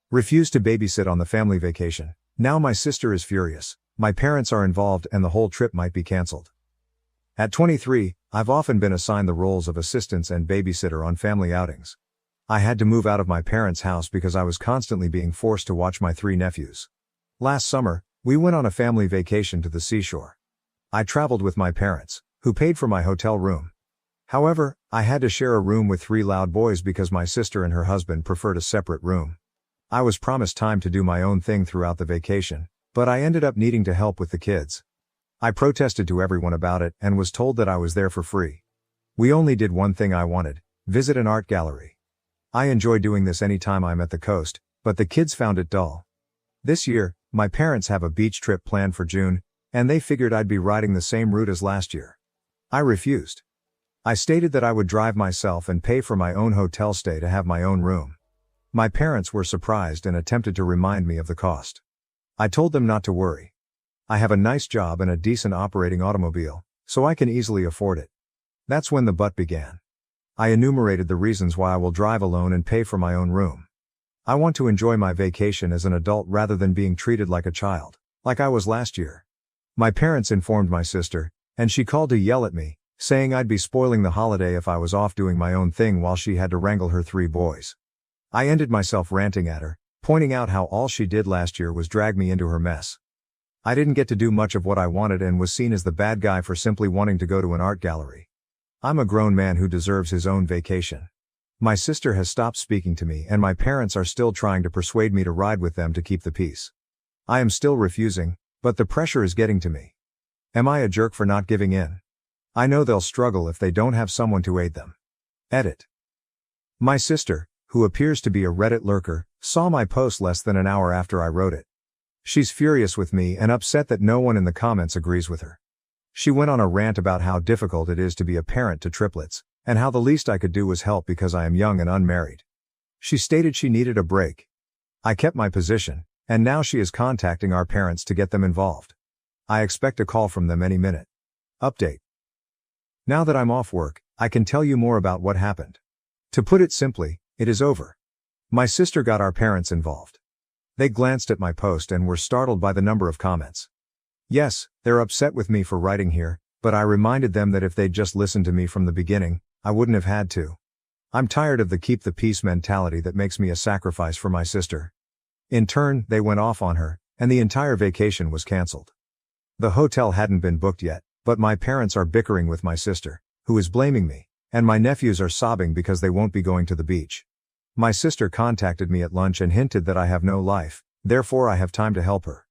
Refused to babysit on the family vacation. Now my sister is furious. My parents are involved and the whole trip might be cancelled. At 23, I've often been assigned the roles of assistants and babysitter on family outings. I had to move out of my parents' house because I was constantly being forced to watch my 3 nephews. Last summer, we went on a family vacation to the seashore. I traveled with my parents, who paid for my hotel room. However, I had to share a room with 3 loud boys because my sister and her husband preferred a separate room. I was promised time to do my own thing throughout the vacation, but I ended up needing to help with the kids. I protested to everyone about it and was told that I was there for free. We only did one thing I wanted: visit an art gallery. I enjoy doing this anytime I'm at the coast, but the kids found it dull. This year, my parents have a beach trip planned for June, and they figured I'd be riding the same route as last year. I refused. I stated that I would drive myself and pay for my own hotel stay to have my own room. My parents were surprised and attempted to remind me of the cost. I told them not to worry. I have a nice job and a decent operating automobile, so I can easily afford it. That's when the but began. I enumerated the reasons why I will drive alone and pay for my own room. I want to enjoy my vacation as an adult rather than being treated like a child, like I was last year. My parents informed my sister, and she called to yell at me, saying I'd be spoiling the holiday if I was off doing my own thing while she had to wrangle her 3 boys. I ended myself ranting at her, pointing out how all she did last year was drag me into her mess. I didn't get to do much of what I wanted and was seen as the bad guy for simply wanting to go to an art gallery. I'm a grown man who deserves his own vacation. My sister has stopped speaking to me and my parents are still trying to persuade me to ride with them to keep the peace. I am still refusing, but the pressure is getting to me. Am I a jerk for not giving in? I know they'll struggle if they don't have someone to aid them. Edit. My sister, who appears to be a Reddit lurker, saw my post less than an hour after I wrote it. She's furious with me and upset that no one in the comments agrees with her. She went on a rant about how difficult it is to be a parent to triplets, and how the least I could do was help because I am young and unmarried. She stated she needed a break. I kept my position, and now she is contacting our parents to get them involved. I expect a call from them any minute. Update. Now that I'm off work, I can tell you more about what happened. To put it simply, it is over. My sister got our parents involved. They glanced at my post and were startled by the number of comments. Yes, they're upset with me for writing here, but I reminded them that if they'd just listened to me from the beginning, I wouldn't have had to. I'm tired of the keep the peace mentality that makes me a sacrifice for my sister. In turn, they went off on her, and the entire vacation was cancelled. The hotel hadn't been booked yet, but my parents are bickering with my sister, who is blaming me, and my nephews are sobbing because they won't be going to the beach. My sister contacted me at lunch and hinted that I have no life, therefore I have time to help her.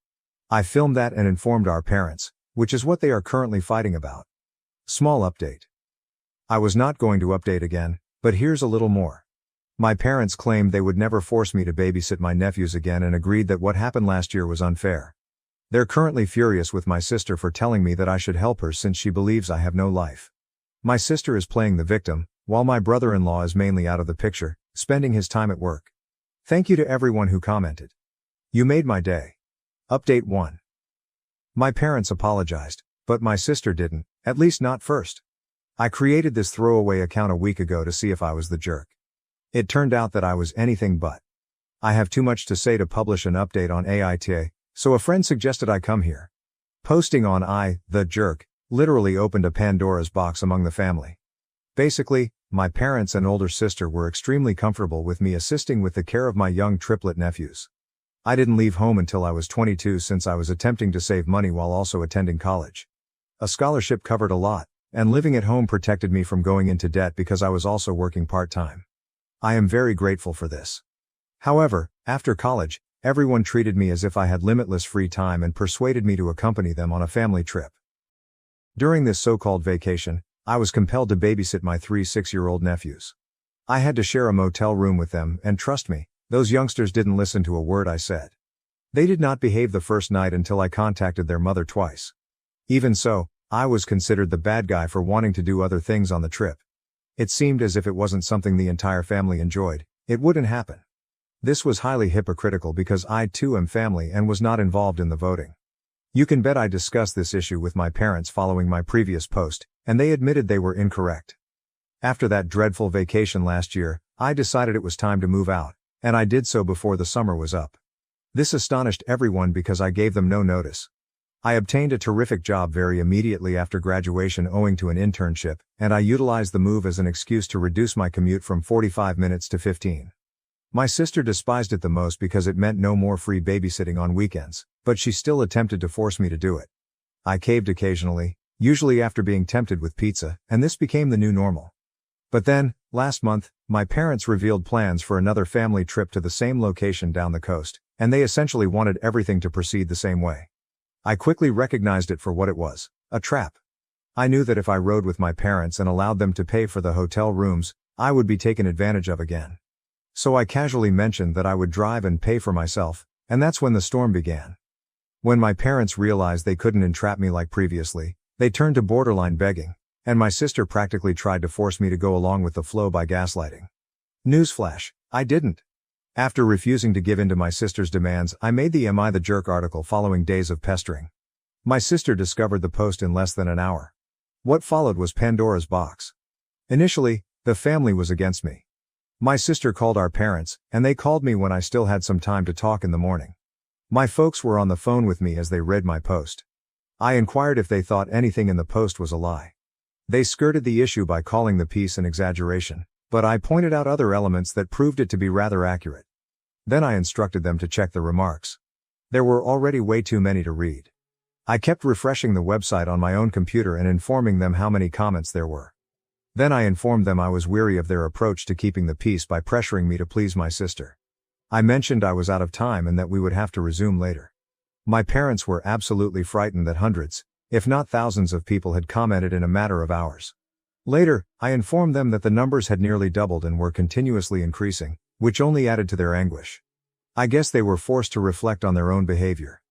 I filmed that and informed our parents, which is what they are currently fighting about. Small update. I was not going to update again, but here's a little more. My parents claimed they would never force me to babysit my nephews again and agreed that what happened last year was unfair. They're currently furious with my sister for telling me that I should help her since she believes I have no life. My sister is playing the victim, while my brother-in-law is mainly out of the picture, spending his time at work. Thank you to everyone who commented. You made my day. Update 1. My parents apologized, but my sister didn't, at least not first. I created this throwaway account a week ago to see if I was the jerk. It turned out that I was anything but. I have too much to say to publish an update on AITA, so a friend suggested I come here. Posting on the jerk, literally opened a Pandora's box among the family. Basically, my parents and older sister were extremely comfortable with me assisting with the care of my young triplet nephews. I didn't leave home until I was 22 since I was attempting to save money while also attending college. A scholarship covered a lot, and living at home protected me from going into debt because I was also working part-time. I am very grateful for this. However, after college, everyone treated me as if I had limitless free time and persuaded me to accompany them on a family trip. During this so-called vacation, I was compelled to babysit my 3 6-year-old nephews. I had to share a motel room with them, and trust me, those youngsters didn't listen to a word I said. They did not behave the first night until I contacted their mother twice. Even so, I was considered the bad guy for wanting to do other things on the trip. It seemed as if it wasn't something the entire family enjoyed, it wouldn't happen. This was highly hypocritical because I too am family and was not involved in the voting. You can bet I discussed this issue with my parents following my previous post, and they admitted they were incorrect. After that dreadful vacation last year, I decided it was time to move out, And I did so before the summer was up. This astonished everyone because I gave them no notice. I obtained a terrific job very immediately after graduation owing to an internship, and I utilized the move as an excuse to reduce my commute from 45 minutes to 15. My sister despised it the most because it meant no more free babysitting on weekends, but she still attempted to force me to do it. I caved occasionally, usually after being tempted with pizza, and this became the new normal. But then, last month, my parents revealed plans for another family trip to the same location down the coast, and they essentially wanted everything to proceed the same way. I quickly recognized it for what it was, a trap. I knew that if I rode with my parents and allowed them to pay for the hotel rooms, I would be taken advantage of again. So I casually mentioned that I would drive and pay for myself, and that's when the storm began. When my parents realized they couldn't entrap me like previously, they turned to borderline begging, and my sister practically tried to force me to go along with the flow by gaslighting. Newsflash, I didn't. After refusing to give in to my sister's demands, I made the Am I the Jerk article following days of pestering. My sister discovered the post in less than an hour. What followed was Pandora's box. Initially, the family was against me. My sister called our parents, and they called me when I still had some time to talk in the morning. My folks were on the phone with me as they read my post. I inquired if they thought anything in the post was a lie. They skirted the issue by calling the piece an exaggeration, but I pointed out other elements that proved it to be rather accurate. Then I instructed them to check the remarks. There were already way too many to read. I kept refreshing the website on my own computer and informing them how many comments there were. Then I informed them I was weary of their approach to keeping the peace by pressuring me to please my sister. I mentioned I was out of time and that we would have to resume later. My parents were absolutely frightened that hundreds, if not thousands of people had commented in a matter of hours. Later, I informed them that the numbers had nearly doubled and were continuously increasing, which only added to their anguish. I guess they were forced to reflect on their own behavior.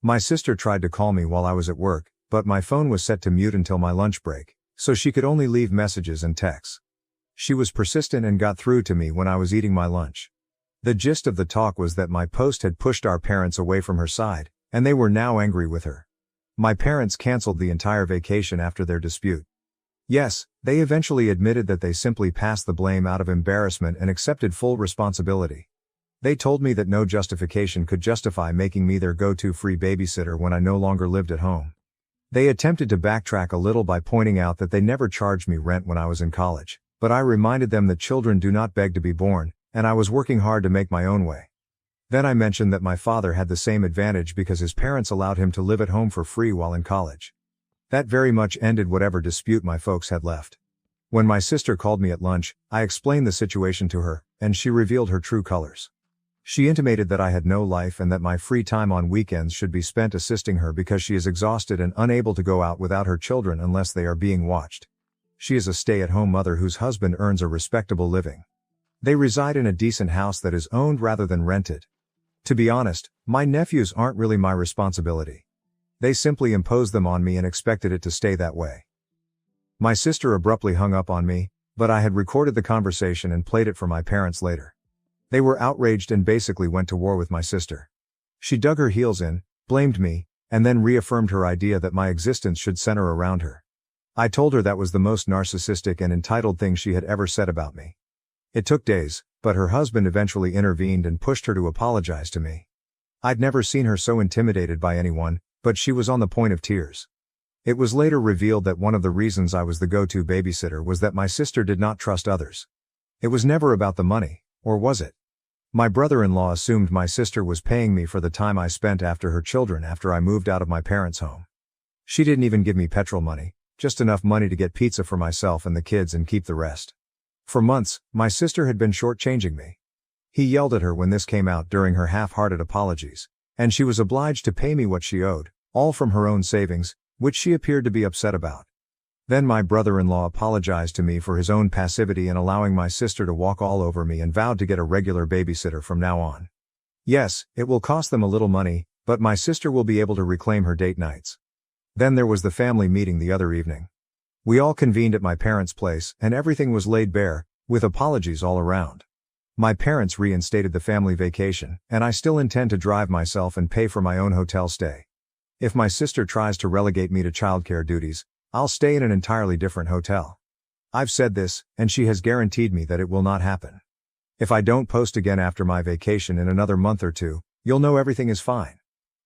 My sister tried to call me while I was at work, but my phone was set to mute until my lunch break, so she could only leave messages and texts. She was persistent and got through to me when I was eating my lunch. The gist of the talk was that my post had pushed our parents away from her side, and they were now angry with her. My parents canceled the entire vacation after their dispute. Yes, they eventually admitted that they simply passed the blame out of embarrassment and accepted full responsibility. They told me that no justification could justify making me their go-to free babysitter when I no longer lived at home. They attempted to backtrack a little by pointing out that they never charged me rent when I was in college, but I reminded them that children do not beg to be born, and I was working hard to make my own way. Then I mentioned that my father had the same advantage because his parents allowed him to live at home for free while in college. That very much ended whatever dispute my folks had left. When my sister called me at lunch, I explained the situation to her, and she revealed her true colors. She intimated that I had no life and that my free time on weekends should be spent assisting her because she is exhausted and unable to go out without her children unless they are being watched. She is a stay-at-home mother whose husband earns a respectable living. They reside in a decent house that is owned rather than rented. To be honest, my nephews aren't really my responsibility. They simply imposed them on me and expected it to stay that way. My sister abruptly hung up on me, but I had recorded the conversation and played it for my parents later. They were outraged and basically went to war with my sister. She dug her heels in, blamed me, and then reaffirmed her idea that my existence should center around her. I told her that was the most narcissistic and entitled thing she had ever said about me. It took days, but her husband eventually intervened and pushed her to apologize to me. I'd never seen her so intimidated by anyone, but she was on the point of tears. It was later revealed that one of the reasons I was the go-to babysitter was that my sister did not trust others. It was never about the money, or was it? My brother-in-law assumed my sister was paying me for the time I spent after her children after I moved out of my parents' home. She didn't even give me petrol money, just enough money to get pizza for myself and the kids and keep the rest. For months, my sister had been shortchanging me. He yelled at her when this came out during her half-hearted apologies, and she was obliged to pay me what she owed, all from her own savings, which she appeared to be upset about. Then my brother-in-law apologized to me for his own passivity in allowing my sister to walk all over me and vowed to get a regular babysitter from now on. Yes, it will cost them a little money, but my sister will be able to reclaim her date nights. Then there was the family meeting the other evening. We all convened at my parents' place, and everything was laid bare, with apologies all around. My parents reinstated the family vacation, and I still intend to drive myself and pay for my own hotel stay. If my sister tries to relegate me to childcare duties, I'll stay in an entirely different hotel. I've said this, and she has guaranteed me that it will not happen. If I don't post again after my vacation in another month or two, you'll know everything is fine.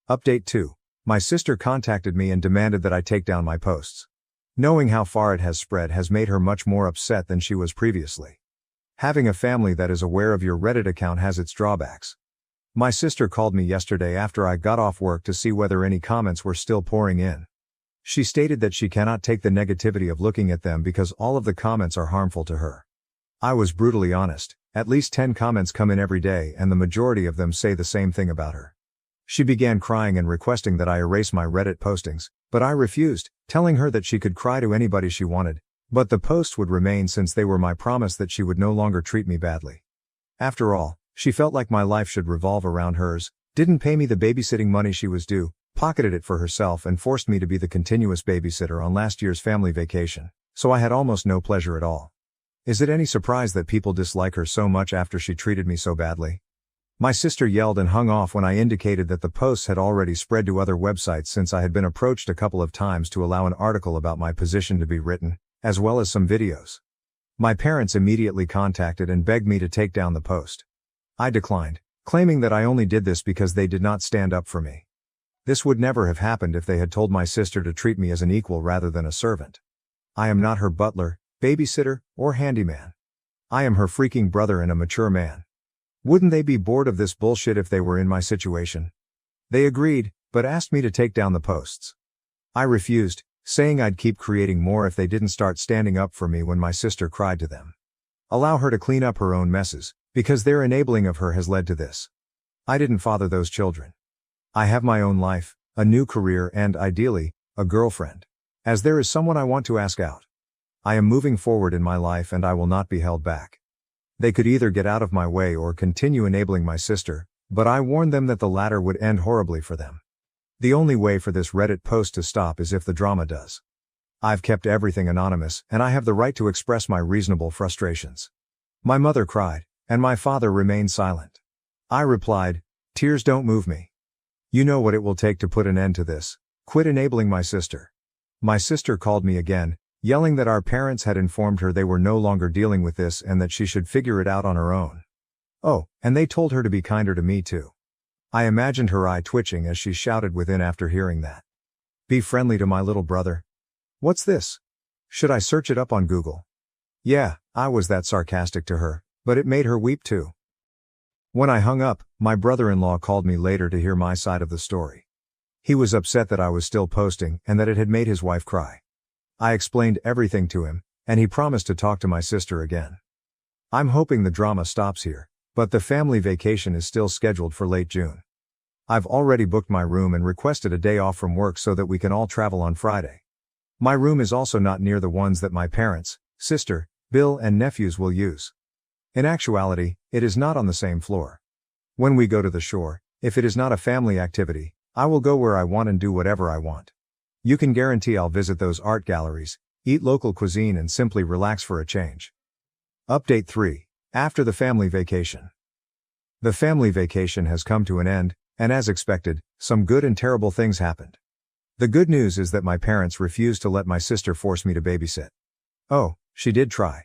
Update 2. My sister contacted me and demanded that I take down my posts. Knowing how far it has spread has made her much more upset than she was previously. Having a family that is aware of your Reddit account has its drawbacks. My sister called me yesterday after I got off work to see whether any comments were still pouring in. She stated that she cannot take the negativity of looking at them because all of the comments are harmful to her. I was brutally honest. At least 10 comments come in every day and the majority of them say the same thing about her. She began crying and requesting that I erase my Reddit postings, but I refused, telling her that she could cry to anybody she wanted, but the posts would remain since they were my promise that she would no longer treat me badly. After all, she felt like my life should revolve around hers, didn't pay me the babysitting money she was due, pocketed it for herself and forced me to be the continuous babysitter on last year's family vacation, so I had almost no pleasure at all. Is it any surprise that people dislike her so much after she treated me so badly? My sister yelled and hung off when I indicated that the posts had already spread to other websites since I had been approached a couple of times to allow an article about my position to be written, as well as some videos. My parents immediately contacted and begged me to take down the post. I declined, claiming that I only did this because they did not stand up for me. This would never have happened if they had told my sister to treat me as an equal rather than a servant. I am not her butler, babysitter, or handyman. I am her freaking brother and a mature man. Wouldn't they be bored of this bullshit if they were in my situation? They agreed, but asked me to take down the posts. I refused, saying I'd keep creating more if they didn't start standing up for me when my sister cried to them. Allow her to clean up her own messes, because their enabling of her has led to this. I didn't father those children. I have my own life, a new career and, ideally, a girlfriend. As there is someone I want to ask out. I am moving forward in my life and I will not be held back. They could either get out of my way or continue enabling my sister, but I warned them that the latter would end horribly for them. The only way for this Reddit post to stop is if the drama does. I've kept everything anonymous and I have the right to express my reasonable frustrations. My mother cried, and my father remained silent. I replied, "Tears don't move me. You know what it will take to put an end to this. Quit enabling my sister." My sister called me again, yelling that our parents had informed her they were no longer dealing with this and that she should figure it out on her own. Oh, and they told her to be kinder to me too. I imagined her eye twitching as she shouted within after hearing that. Be friendly to my little brother. What's this? Should I search it up on Google? Yeah, I was that sarcastic to her, but it made her weep too. When I hung up, my brother-in-law called me later to hear my side of the story. He was upset that I was still posting and that it had made his wife cry. I explained everything to him, and he promised to talk to my sister again. I'm hoping the drama stops here, but the family vacation is still scheduled for late June. I've already booked my room and requested a day off from work so that we can all travel on Friday. My room is also not near the ones that my parents, sister, Bill and nephews will use. In actuality, it is not on the same floor. When we go to the shore, if it is not a family activity, I will go where I want and do whatever I want. You can guarantee I'll visit those art galleries, eat local cuisine and simply relax for a change. Update 3. After the family vacation. The family vacation has come to an end, and as expected, some good and terrible things happened. The good news is that my parents refused to let my sister force me to babysit. Oh, she did try.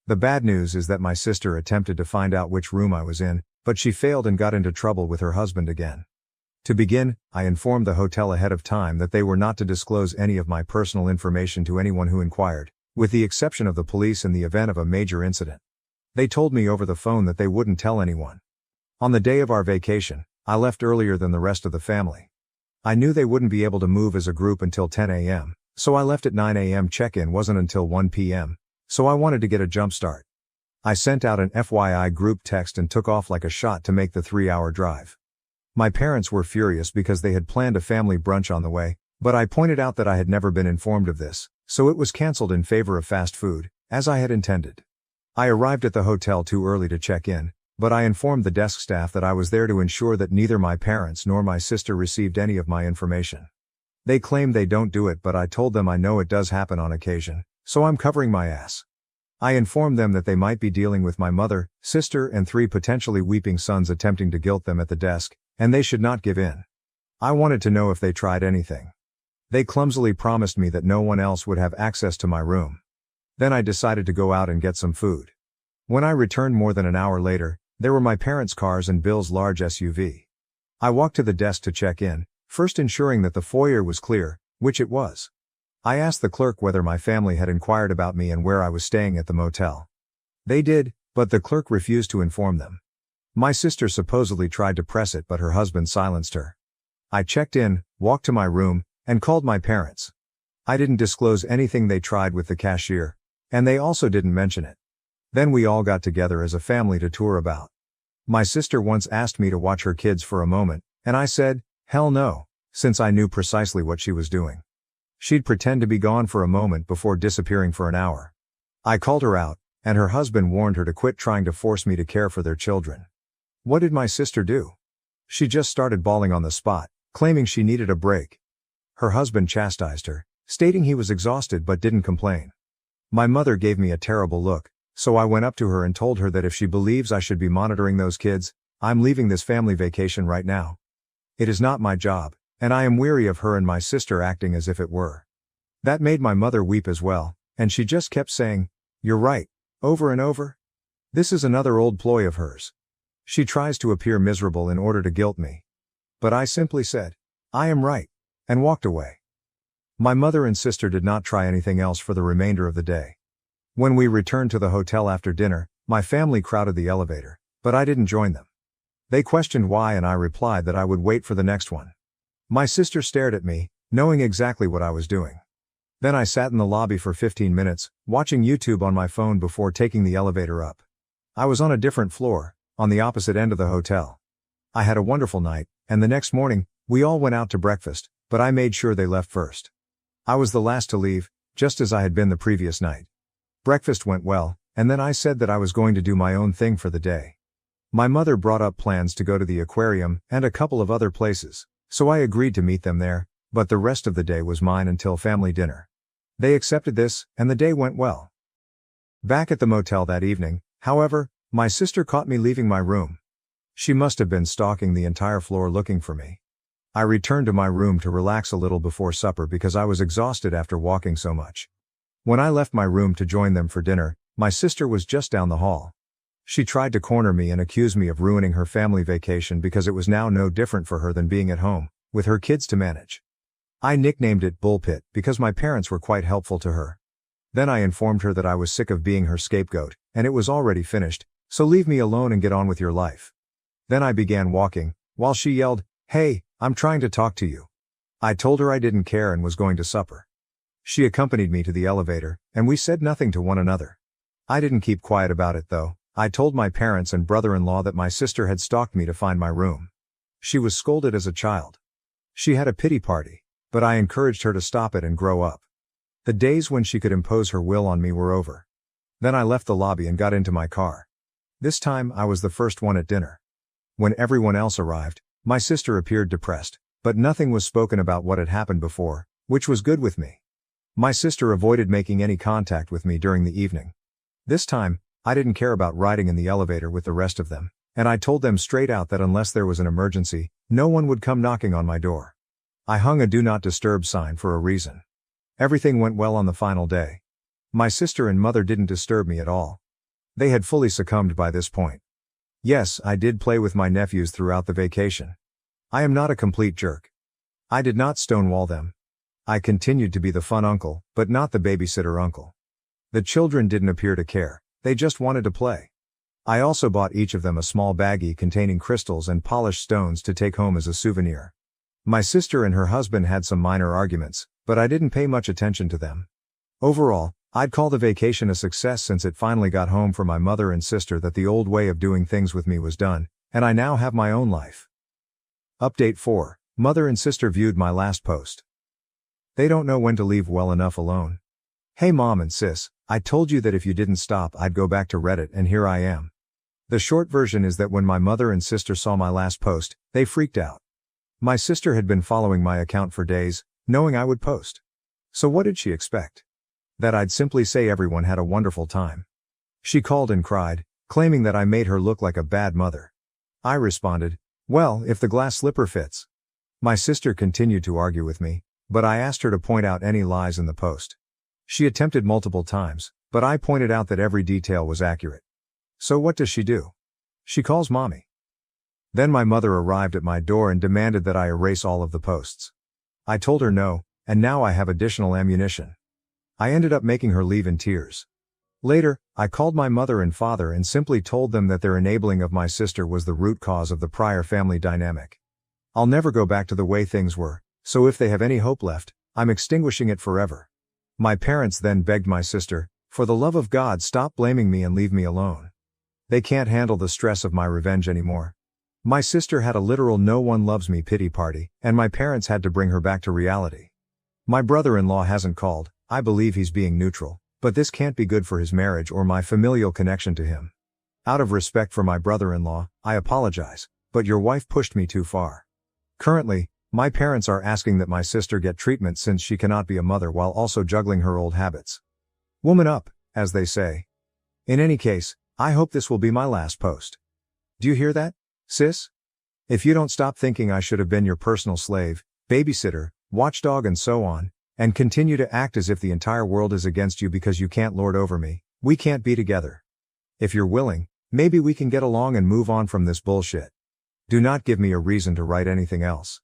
The bad news is that my sister attempted to find out which room I was in, but she failed and got into trouble with her husband again. To begin, I informed the hotel ahead of time that they were not to disclose any of my personal information to anyone who inquired, with the exception of the police in the event of a major incident. They told me over the phone that they wouldn't tell anyone. On the day of our vacation, I left earlier than the rest of the family. I knew they wouldn't be able to move as a group until 10 a.m., so I left at 9 a.m. Check-in wasn't until 1 p.m., so I wanted to get a jump start. I sent out an FYI group text and took off like a shot to make the 3-hour drive. My parents were furious because they had planned a family brunch on the way, but I pointed out that I had never been informed of this, so it was cancelled in favor of fast food, as I had intended. I arrived at the hotel too early to check in, but I informed the desk staff that I was there to ensure that neither my parents nor my sister received any of my information. They claim they don't do it, but I told them I know it does happen on occasion, so I'm covering my ass. I informed them that they might be dealing with my mother, sister and 3 potentially weeping sons attempting to guilt them at the desk, and they should not give in. I wanted to know if they tried anything. They clumsily promised me that no one else would have access to my room. Then I decided to go out and get some food. When I returned more than an hour later, there were my parents' cars and Bill's large SUV. I walked to the desk to check in, first ensuring that the foyer was clear, which it was. I asked the clerk whether my family had inquired about me and where I was staying at the motel. They did, but the clerk refused to inform them. My sister supposedly tried to press it, but her husband silenced her. I checked in, walked to my room, and called my parents. I didn't disclose anything they tried with the cashier, and they also didn't mention it. Then we all got together as a family to tour about. My sister once asked me to watch her kids for a moment, and I said, hell no, since I knew precisely what she was doing. She'd pretend to be gone for a moment before disappearing for an hour. I called her out, and her husband warned her to quit trying to force me to care for their children. What did my sister do? She just started bawling on the spot, claiming she needed a break. Her husband chastised her, stating he was exhausted but didn't complain. My mother gave me a terrible look, so I went up to her and told her that if she believes I should be monitoring those kids, I'm leaving this family vacation right now. It is not my job, and I am weary of her and my sister acting as if it were. That made my mother weep as well, and she just kept saying, "You're right," over and over. This is another old ploy of hers. She tries to appear miserable in order to guilt me. But I simply said, "I am right," and walked away. My mother and sister did not try anything else for the remainder of the day. When we returned to the hotel after dinner, my family crowded the elevator, but I didn't join them. They questioned why, and I replied that I would wait for the next one. My sister stared at me, knowing exactly what I was doing. Then I sat in the lobby for 15 minutes, watching YouTube on my phone before taking the elevator up. I was on a different floor, on the opposite end of the hotel. I had a wonderful night, and the next morning, we all went out to breakfast, but I made sure they left first. I was the last to leave, just as I had been the previous night. Breakfast went well, and then I said that I was going to do my own thing for the day. My mother brought up plans to go to the aquarium and a couple of other places, so I agreed to meet them there, but the rest of the day was mine until family dinner. They accepted this, and the day went well. Back at the motel that evening, however, my sister caught me leaving my room. She must have been stalking the entire floor looking for me. I returned to my room to relax a little before supper because I was exhausted after walking so much. When I left my room to join them for dinner, my sister was just down the hall. She tried to corner me and accuse me of ruining her family vacation because it was now no different for her than being at home, with her kids to manage. I nicknamed it Bullpit because my parents were quite helpful to her. Then I informed her that I was sick of being her scapegoat, and it was already finished, so leave me alone and get on with your life. Then I began walking, while she yelled, "Hey, I'm trying to talk to you." I told her I didn't care and was going to supper. She accompanied me to the elevator, and we said nothing to one another. I didn't keep quiet about it though. I told my parents and brother-in-law that my sister had stalked me to find my room. She was scolded as a child. She had a pity party, but I encouraged her to stop it and grow up. The days when she could impose her will on me were over. Then I left the lobby and got into my car. This time I was the first one at dinner. When everyone else arrived, my sister appeared depressed, but nothing was spoken about what had happened before, which was good with me. My sister avoided making any contact with me during the evening. This time, I didn't care about riding in the elevator with the rest of them, and I told them straight out that unless there was an emergency, no one would come knocking on my door. I hung a "Do Not Disturb" sign for a reason. Everything went well on the final day. My sister and mother didn't disturb me at all. They had fully succumbed by this point. Yes, I did play with my nephews throughout the vacation. I am not a complete jerk. I did not stonewall them. I continued to be the fun uncle, but not the babysitter uncle. The children didn't appear to care, they just wanted to play. I also bought each of them a small baggie containing crystals and polished stones to take home as a souvenir. My sister and her husband had some minor arguments, but I didn't pay much attention to them. Overall, I'd call the vacation a success since it finally got home for my mother and sister that the old way of doing things with me was done, and I now have my own life. Update 4. Mother and sister viewed my last post. They don't know when to leave well enough alone. Hey mom and sis, I told you that if you didn't stop I'd go back to Reddit, and here I am. The short version is that when my mother and sister saw my last post, they freaked out. My sister had been following my account for days, knowing I would post. So what did she expect? That I'd simply say everyone had a wonderful time. She called and cried, claiming that I made her look like a bad mother. I responded, well, if the glass slipper fits. My sister continued to argue with me, but I asked her to point out any lies in the post. She attempted multiple times, but I pointed out that every detail was accurate. So what does she do? She calls mommy. Then my mother arrived at my door and demanded that I erase all of the posts. I told her no, and now I have additional ammunition. I ended up making her leave in tears. Later, I called my mother and father and simply told them that their enabling of my sister was the root cause of the prior family dynamic. I'll never go back to the way things were, so if they have any hope left, I'm extinguishing it forever. My parents then begged my sister, for the love of God, stop blaming me and leave me alone. They can't handle the stress of my revenge anymore. My sister had a literal no one loves me pity party, and my parents had to bring her back to reality. My brother-in-law hasn't called. I believe he's being neutral, but this can't be good for his marriage or my familial connection to him. Out of respect for my brother-in-law, I apologize, but your wife pushed me too far. Currently, my parents are asking that my sister get treatment since she cannot be a mother while also juggling her old habits. Woman up, as they say. In any case, I hope this will be my last post. Do you hear that, sis? If you don't stop thinking I should have been your personal slave, babysitter, watchdog and so on, and continue to act as if the entire world is against you because you can't lord over me, we can't be together. If you're willing, maybe we can get along and move on from this bullshit. Do not give me a reason to write anything else.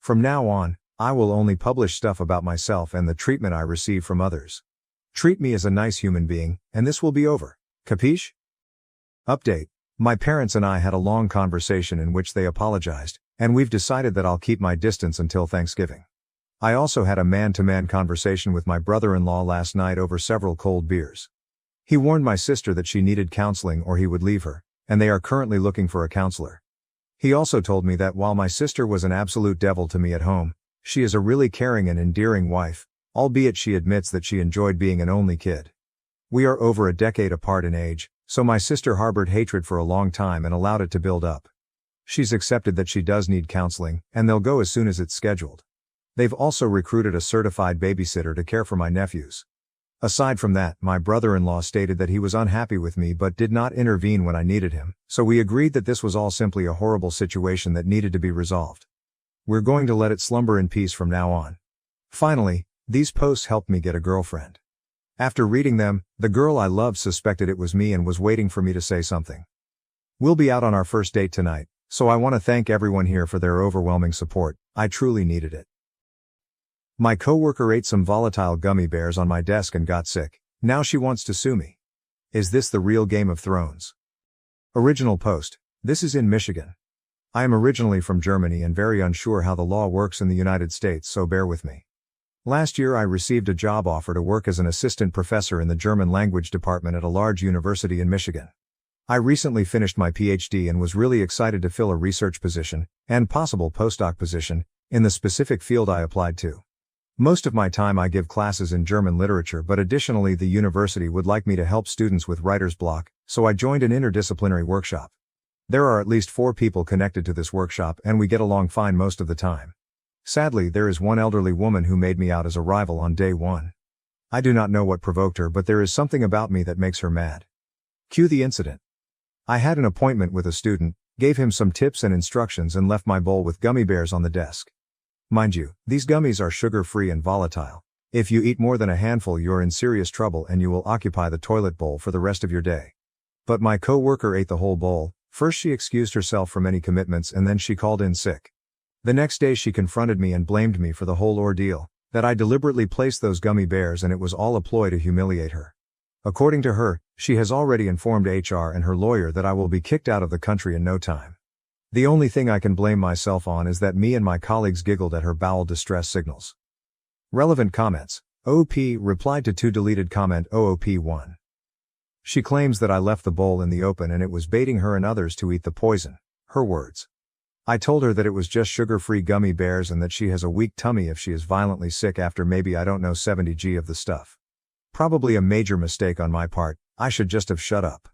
From now on, I will only publish stuff about myself and the treatment I receive from others. Treat me as a nice human being, and this will be over. Capiche? Update. My parents and I had a long conversation in which they apologized, and we've decided that I'll keep my distance until Thanksgiving. I also had a man-to-man conversation with my brother-in-law last night over several cold beers. He warned my sister that she needed counseling or he would leave her, and they are currently looking for a counselor. He also told me that while my sister was an absolute devil to me at home, she is a really caring and endearing wife, albeit she admits that she enjoyed being an only kid. We are over a decade apart in age, so my sister harbored hatred for a long time and allowed it to build up. She's accepted that she does need counseling, and they'll go as soon as it's scheduled. They've also recruited a certified babysitter to care for my nephews. Aside from that, my brother-in-law stated that he was unhappy with me but did not intervene when I needed him, so we agreed that this was all simply a horrible situation that needed to be resolved. We're going to let it slumber in peace from now on. Finally, these posts helped me get a girlfriend. After reading them, the girl I loved suspected it was me and was waiting for me to say something. We'll be out on our first date tonight, so I want to thank everyone here for their overwhelming support. I truly needed it. My coworker ate some volatile gummy bears on my desk and got sick. Now she wants to sue me. Is this the real Game of Thrones? Original post. This is in Michigan. I am originally from Germany and very unsure how the law works in the United States, so bear with me. Last year I received a job offer to work as an assistant professor in the German language department at a large university in Michigan. I recently finished my PhD and was really excited to fill a research position, and possible postdoc position, in the specific field I applied to. Most of my time I give classes in German literature, but additionally the university would like me to help students with writer's block, so I joined an interdisciplinary workshop. There are at least 4 people connected to this workshop and we get along fine most of the time. Sadly, there is one elderly woman who made me out as a rival on day 1. I do not know what provoked her, but there is something about me that makes her mad. Cue the incident. I had an appointment with a student, gave him some tips and instructions and left my bowl with gummy bears on the desk. Mind you, these gummies are sugar-free and volatile. If you eat more than a handful you're in serious trouble and you will occupy the toilet bowl for the rest of your day. But my co-worker ate the whole bowl. First she excused herself from any commitments and then she called in sick. The next day she confronted me and blamed me for the whole ordeal, that I deliberately placed those gummy bears and it was all a ploy to humiliate her. According to her, she has already informed HR and her lawyer that I will be kicked out of the country in no time. The only thing I can blame myself on is that me and my colleagues giggled at her bowel distress signals. Relevant comments. OP replied to 2 deleted comment OOP1. She claims that I left the bowl in the open and it was baiting her and others to eat the poison. Her words. I told her that it was just sugar-free gummy bears and that she has a weak tummy if she is violently sick after maybe 70 g of the stuff. Probably a major mistake on my part. I should just have shut up.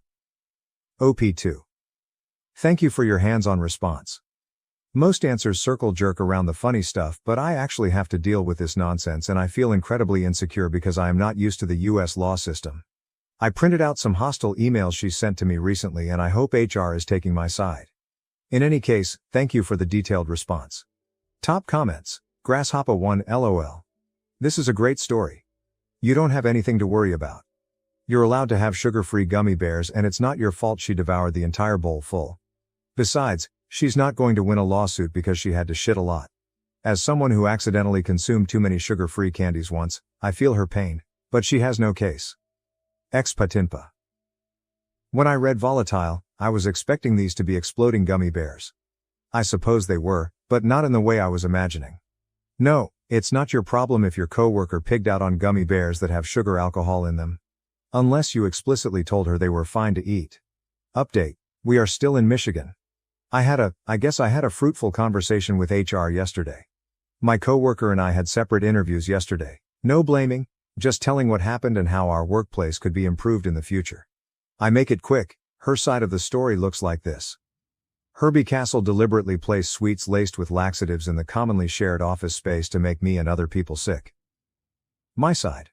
OP2. Thank you for your hands-on response. Most answers circle jerk around the funny stuff, but I actually have to deal with this nonsense and I feel incredibly insecure because I am not used to the US law system. I printed out some hostile emails she sent to me recently and I hope HR is taking my side. In any case, thank you for the detailed response. Top comments. Grasshopper1 LOL. This is a great story. You don't have anything to worry about. You're allowed to have sugar-free gummy bears and it's not your fault she devoured the entire bowl full. Besides, she's not going to win a lawsuit because she had to shit a lot. As someone who accidentally consumed too many sugar-free candies once, I feel her pain, but she has no case. Ex patinpa. When I read volatile, I was expecting these to be exploding gummy bears. I suppose they were, but not in the way I was imagining. No, it's not your problem if your coworker pigged out on gummy bears that have sugar alcohol in them. Unless you explicitly told her they were fine to eat. Update: we are still in Michigan. I guess I had a fruitful conversation with HR yesterday. My coworker and I had separate interviews yesterday. No blaming, just telling what happened and how our workplace could be improved in the future. I make it quick. Her side of the story looks like this. Herbie Castle deliberately placed sweets laced with laxatives in the commonly shared office space to make me and other people sick. My side.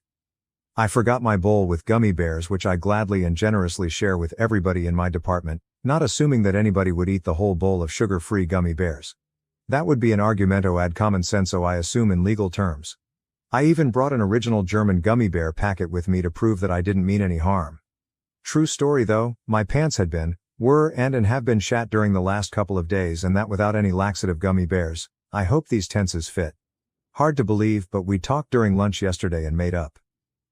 I forgot my bowl with gummy bears, which I gladly and generously share with everybody in my department, not assuming that anybody would eat the whole bowl of sugar-free gummy bears. That would be an argumento ad common senso, I assume, in legal terms. I even brought an original German gummy bear packet with me to prove that I didn't mean any harm. True story though, my pants had been, were and have been shat during the last couple of days, and that without any laxative gummy bears. I hope these tenses fit. Hard to believe, but we talked during lunch yesterday and made up.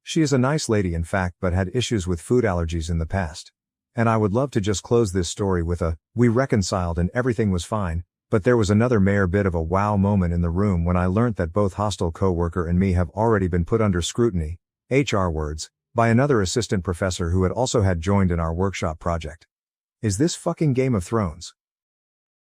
She is a nice lady in fact, but had issues with food allergies in the past. And I would love to just close this story with a, we reconciled and everything was fine, but there was another mere bit of a wow moment in the room when I learnt that both hostile coworker and me have already been put under scrutiny, HR words, by another assistant professor who had also joined in our workshop project. Is this fucking Game of Thrones?